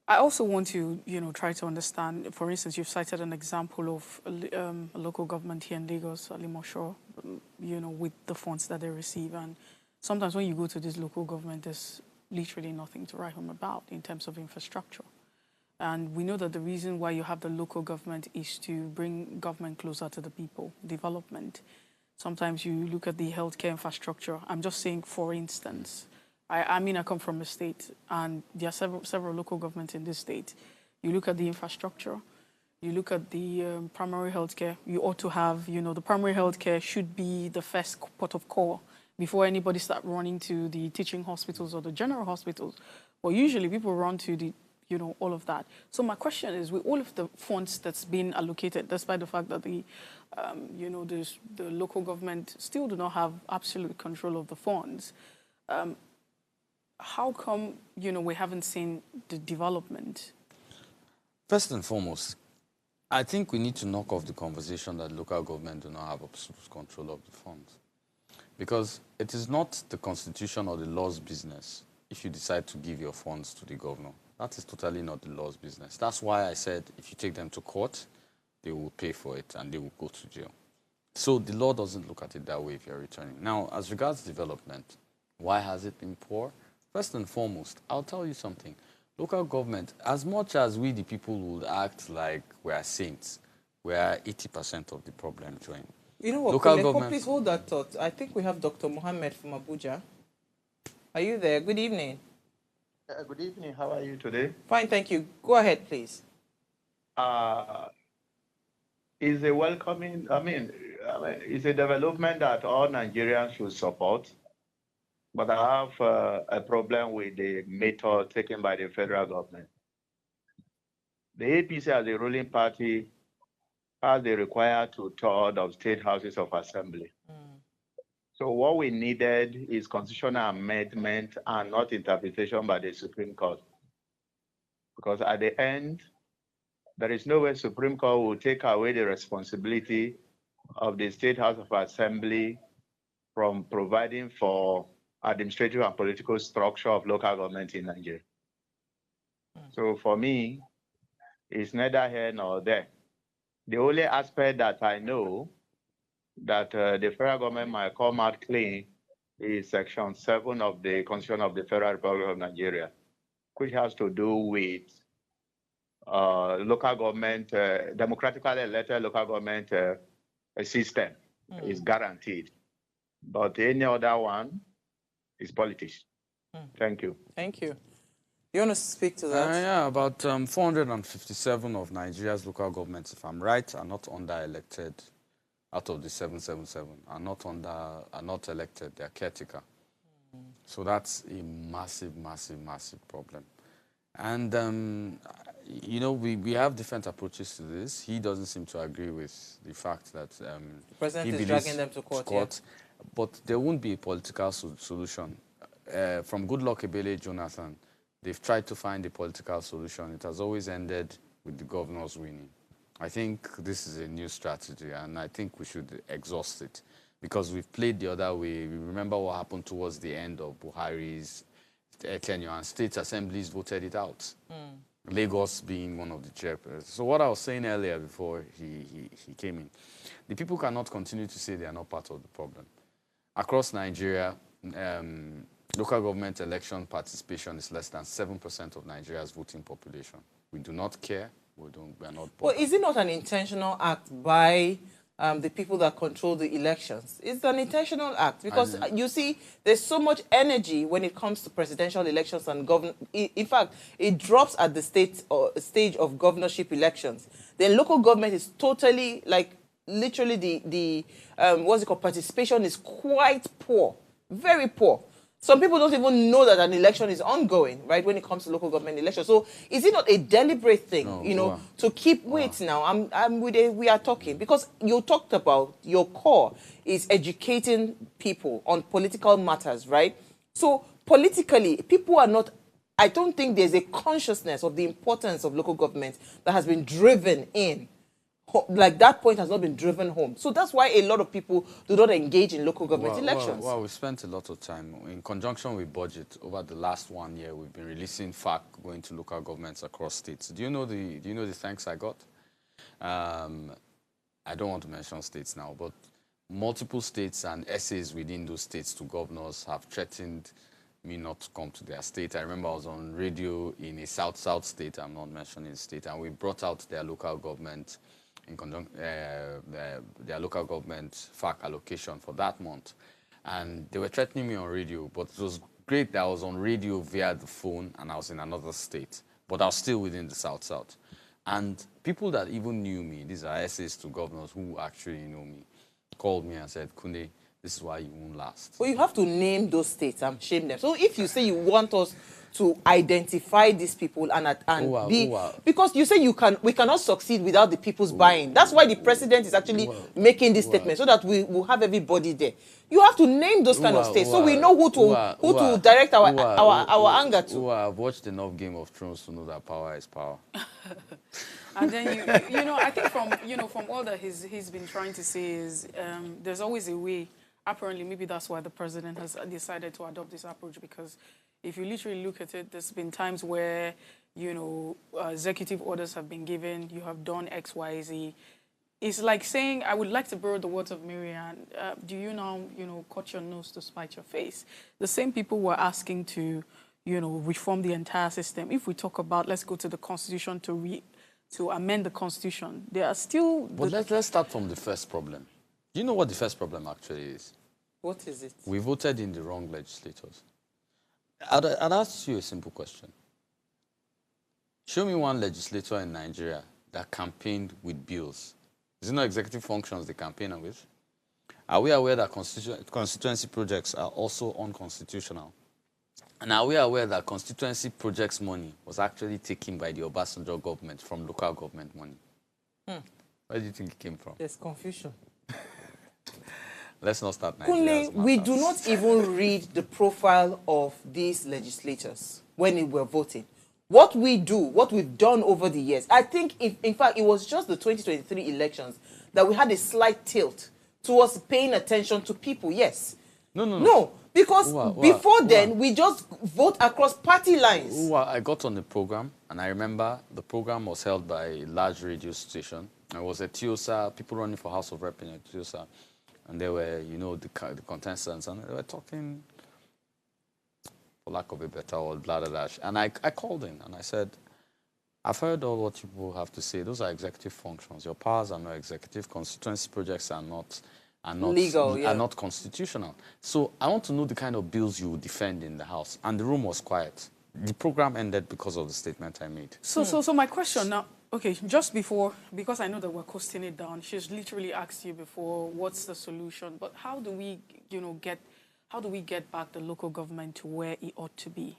B: I also want to, try to understand, for instance, you've cited an example of a local government here in Lagos, Alimosho, with the funds that they receive. And sometimes when you go to this local government, there's literally nothing to write home about in terms of infrastructure. And we know that the reason why you have the local government is to bring government closer to the people, development. Sometimes you look at the healthcare infrastructure. I'm just saying, for instance, I come from a state, and there are several local governments in this state. You look at the infrastructure, you look at the primary healthcare. You ought to have, the primary healthcare should be the first port of call before anybody start running to the teaching hospitals or the general hospitals. But usually people run to the all of that. So my question is, with all of the funds that's been allocated, despite the fact that the local government still do not have absolute control of the funds, how come, we haven't seen the development?
G: First and foremost, I think we need to knock off the conversation that local government do not have absolute control of the funds. Because it is not the constitution or the law's business if you decide to give your funds to the governor. That is totally not the law's business. That's why I said if you take them to court, they will pay for it and they will go to jail. So the law doesn't look at it that way if you're returning. Now, as regards development, why has it been poor? First and foremost, I'll tell you something. Local government, as much as we the people would act like we are saints, we are 80% of the problem, Join.
A: You know what,
G: local
A: Koleko,
G: government,
A: please hold that thought. I think we have Dr. Mohammed from Abuja. Are you there? Good evening.
H: Good evening. How are you today?
A: Fine, thank you. Go ahead, please.
H: Is a welcoming, it's a development that all Nigerians should support. But I have a problem with the method taken by the federal government. The APC as a ruling party has the required two-thirds of state houses of assembly. So what we needed is constitutional amendment and not interpretation by the Supreme Court. Because at the end, there is no way Supreme Court will take away the responsibility of the State House of Assembly from providing for administrative and political structure of local government in Nigeria. So for me, it's neither here nor there. The only aspect that I know that the federal government might come out clean is Section 7 of the Constitution of the Federal Republic of Nigeria, which has to do with local government, democratically elected local government system is guaranteed. But any other one is politics. Thank you.
A: Thank you. You want to speak to that?
G: Yeah, about 457 of Nigeria's local governments, if I'm right, are not under-elected. Out of the 777, are not elected. They're caretaker. So that's a massive, massive, massive problem. And you know, we have different approaches to this. He doesn't seem to agree with the fact that
A: The president
G: he
A: is dragging them to court. Yeah.
G: But there won't be a political solution. From Goodluck Ebele Jonathan, they've tried to find a political solution. It has always ended with the governors winning. I think this is a new strategy, and I think we should exhaust it because we've played the other way. We remember what happened towards the end of Buhari's tenure, and state assemblies voted it out. Lagos being one of the chairpersons. So what I was saying earlier before he came in, the people cannot continue to say they are not part of the problem. Across Nigeria, local government election participation is less than 7% of Nigeria's voting population. We do not care. We are not bothered.
A: Well, is it not an intentional act by the people that control the elections? It's an intentional act because you see, there's so much energy when it comes to presidential elections and government. In fact, it drops at the stage of governorship elections. Then local government is totally, like, literally the what's it called? Participation is quite poor, very poor. Some people don't even know that an election is ongoing, right, when it comes to local government elections. So is it not a deliberate thing, to keep wait now? We are talking, because you talked about your core is educating people on political matters, right? So politically, people are not, I don't think there's a consciousness of the importance of local government that has been driven in. Like, that point has not been driven home. So that's why a lot of people do not engage in local government elections.
G: Well, we spent a lot of time in conjunction with budget over the last 1 year. We've been releasing FAQ going to local governments across states. Do you know the thanks I got? I don't want to mention states now, but multiple states and essays within those states to governors have threatened me not to come to their state. I remember I was on radio in a south state. I'm not mentioning the state, and we brought out their local government in conjunction, their local government FAQ allocation for that month. And they were threatening me on radio, but it was great that I was on radio via the phone and I was in another state, but I was still within the South. And people that even knew me, these are essays to governors who actually know me, called me and said, Kunde, this is why you won't last.
A: Well, you have to name those states and shame them. So if you say you want us to identify these people because you say we cannot succeed without the people's buying. That's why the president is actually making this statement, so that we will have everybody there. You have to name those kind of states so we know who to direct our anger to.
G: I've watched enough Game of Thrones to know that power is power.
B: And then I think from all that he's been trying to say is there's always a way. Apparently, maybe that's why the president has decided to adopt this approach, because if you literally look at it, there's been times where, executive orders have been given, you have done X, Y, Z. It's like saying, I would like to borrow the words of Marianne, do you now, cut your nose to spite your face? The same people were asking to, reform the entire system. If we talk about, let's go to the Constitution to amend the Constitution, there are still...
G: But let's start from the first problem. Do you know what the first problem actually is?
A: What is it?
G: We voted in the wrong legislators. I'd ask you a simple question. Show me one legislator in Nigeria that campaigned with bills. Is it not executive functions they campaign with? Are we aware that constituency projects are also unconstitutional? And are we aware that constituency projects money was actually taken by the Obasanjo government from local government money? Where do you think it came from?
A: There's confusion.
G: Let's not start Nigeria.
A: Kunle, we do not even read the profile of these legislators when we were voting. What we've done over the years, I think, in fact, it was just the 2023 elections that we had a slight tilt towards paying attention to people, yes. No, because before then, we just vote across party lines.
G: I got on the program, and I remember the program was held by a large radio station. I was at Tiosa, people running for House of Rep in Tiosa, and they were, the contestants, and they were talking, for lack of a better word, blah, blah, blah. And I called in, and I said, I've heard all what people have to say. Those are executive functions. Your powers are not executive. Constituency projects are not
A: legal,
G: are not constitutional. So I want to know the kind of bills you would defend in the House. And the room was quiet. The program ended because of the statement I made.
B: So my question now, okay, just before, because I know that we're costing it down, she's literally asked you before, what's the solution? But how do we, how do we get back the local government to where it ought to be,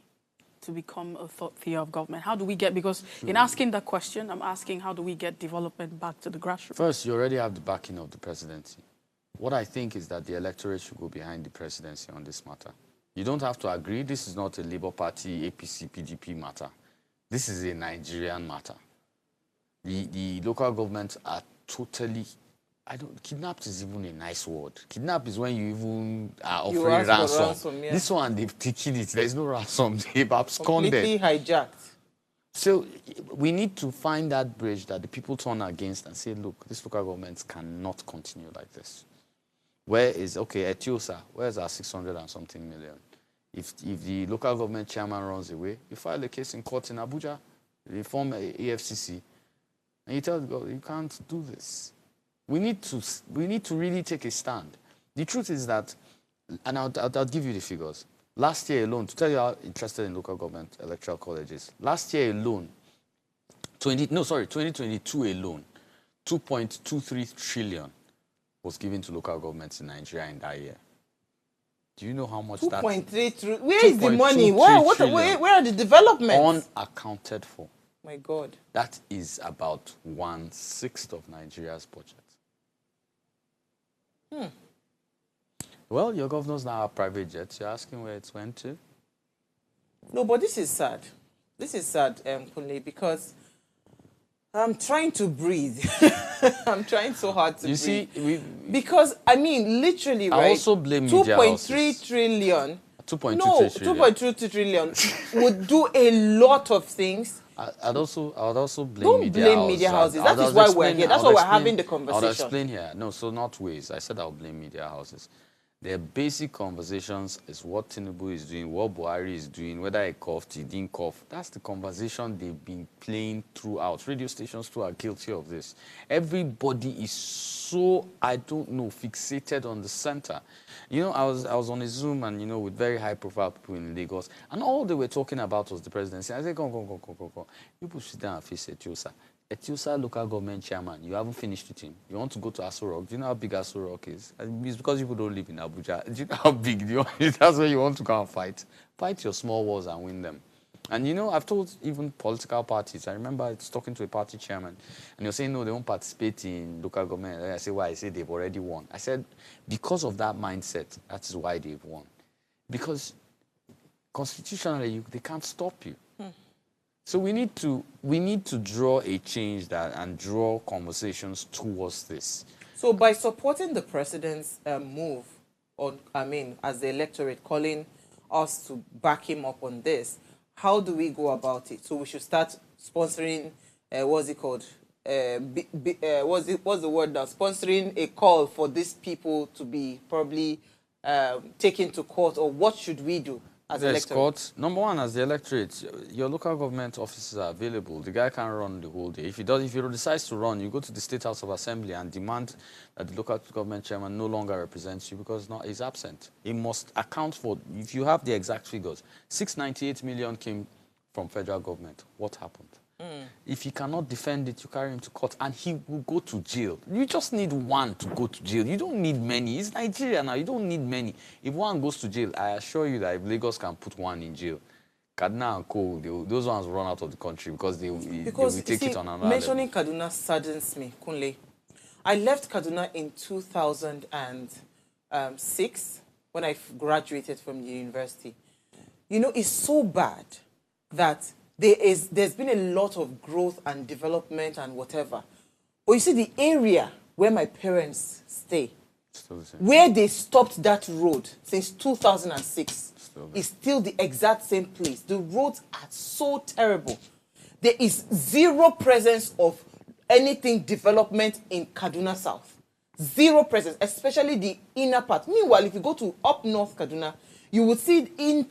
B: to become a thought tier of government? How do we get, because in asking that question, I'm asking how do we get development back to the grassroots?
G: First, you already have the backing of the presidency. What I think is that the electorate should go behind the presidency on this matter. You don't have to agree. This is not a Labour Party, APC, PDP matter. This is a Nigerian matter. The local governments are totally... kidnapped is even a nice word. Kidnap is when you even are offering ransom. Yeah. This one, they've taken it. There's no ransom. They've absconded.
A: Completely hijacked.
G: So we need to find that bridge that the people turn against and say, look, these local governments cannot continue like this. Where is, okay, Etiosa, where's our 600 and something million? If the local government chairman runs away, you file a case in court in Abuja, you form a AFCC, and you tell the government, you can't do this. We need to really take a stand. The truth is that, and I'll give you the figures. Last year alone, to tell you how interested in local government electoral colleges, last year alone, 2022 alone, 2.23 trillion was given to local governments in Nigeria in that year. Do you know how much that...
A: 2.3 trillion. Where is the money? Where are the developments?
G: Unaccounted for.
A: My God.
G: That is about 1/6 of Nigeria's budget. Well, your governors now have private jets. You're asking where it went to?
A: No, but this is sad. This is sad, Kunle, because I'm trying to breathe. I'm trying so hard to breathe.
G: See,
A: because, I mean, literally, right?
G: I also blame media houses.
A: 2.3 trillion.
G: 2.23
A: trillion would do a lot of things.
G: I would also blame
A: media houses. That is why we're here. That's why we're having the conversation.
G: I'll explain here. No, so not ways. I said I'll blame media houses. Their basic conversations is what Tinubu is doing, what Buhari is doing, whether he coughed, he didn't cough. That's the conversation they've been playing throughout. Radio stations too are guilty of this. Everybody is so, I don't know, fixated on the center. You know, I was on a Zoom and, with very high-profile people in Lagos, and all they were talking about was the presidency. I said, go. You people sit down and face Etiosa. Etiosa local government chairman, you haven't finished with him. You want to go to Aso Rock. Do you know how big Aso Rock is? It's because people don't live in Abuja. Do you know how big? That's where you want to go and fight. Fight your small wars and win them. And, I've told even political parties. I remember I was talking to a party chairman, and you're saying, no, they won't participate in local government. And I say, why? I say, they've already won. I said, because of that mindset, that is why they've won. Because constitutionally, they can't stop you. So we need to draw a change and draw conversations towards this.
A: So by supporting the president's move, as the electorate calling us to back him up on this, how do we go about it? So we should start sponsoring, what's it called? What's the word now? Sponsoring a call for these people to be probably taken to court, or what should we do? As
G: electorate? Number one, as the electorate, your local government offices are available. The guy can run the whole day. If he decides to run, you go to the State House of Assembly and demand that the local government chairman no longer represents you because he's absent. He must account for, if you have the exact figures, 698 million came from federal government. What happened? If he cannot defend it, you carry him to court and he will go to jail. You just need one to go to jail. You don't need many. It's Nigeria now. You don't need many. If one goes to jail, I assure you that if Lagos can put one in jail, Kaduna and Co, those ones run out of the country because they will take it on another
A: mentioning
G: level.
A: Kaduna saddens me, Kunle. I left Kaduna in 2006 when I graduated from the university. It's so bad that there's been a lot of growth and development and whatever. But you see, the area where my parents stay,
G: Still the same.
A: Where they stopped that road since 2006
G: Still there.
A: is still the exact same place. The roads are so terrible. There is zero presence of anything development in Kaduna South. Zero presence, especially the inner part. Meanwhile, if you go to up north Kaduna, you would see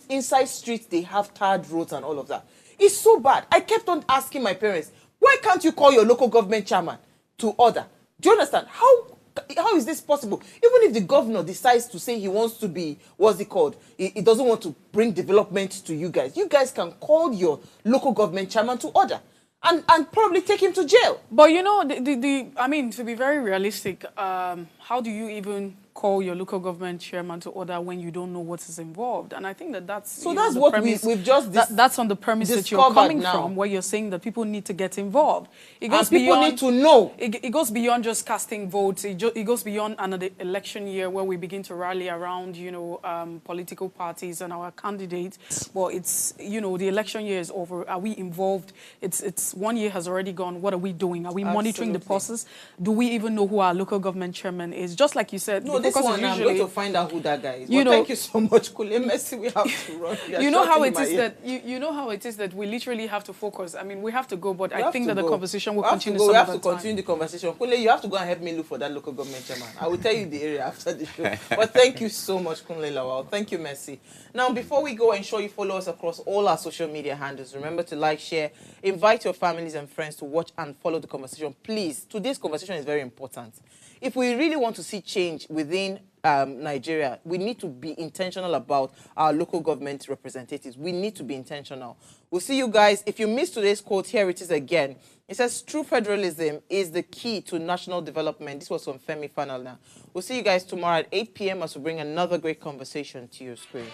A: inside streets they have tarred roads and all of that. It's so bad. I kept on asking my parents, why can't you call your local government chairman to order? Do you understand? How is this possible? Even if the governor decides to say he wants to be, what's it called? He doesn't want to bring development to you guys can call your local government chairman to order and probably take him to jail.
B: But you know, I mean, to be very realistic, how do you even call your local government chairman to order when you don't know what is involved? And I think that's
A: so that's what we've just
B: that's on the premise that you're coming from, where you're saying that people need to get involved. It goes
A: people
B: beyond,
A: need to know.
B: It goes beyond just casting votes. It goes beyond another election year where we begin to rally around, you know, political parties and our candidates. Well, it's, you know, the election year is over. Are we involved? It's 1 year has already gone. What are we doing? Are we monitoring the process? Do we even know who our local government chairman is? Just like you said,
A: no, this one I'm going to find out who that guy is.
B: You know,
A: thank you so much, Kule. Mercy, we have to run.
B: You know how it is that you know how it is that we literally have to focus. I mean, we have to go, but I think that the conversation will continue.
A: We have to continue the conversation. Kule, you have to go and help me look for that local government chairman. I will tell you the area after the show. But thank you so much, Kunle Lawal. Thank you, Mercy. Now, before we go, ensure you follow us across all our social media handles. Remember to like, share, invite your families and friends to watch and follow the conversation. Please, today's conversation is very important. If we really want to see change within Nigeria, we need to be intentional about our local government representatives. We need to be intentional. We'll see you guys. If you missed today's quote, here it is again. It says, true federalism is the key to national development. This was from Femi Fanalna. We'll see you guys tomorrow at 8 p.m. as we bring another great conversation to your screen.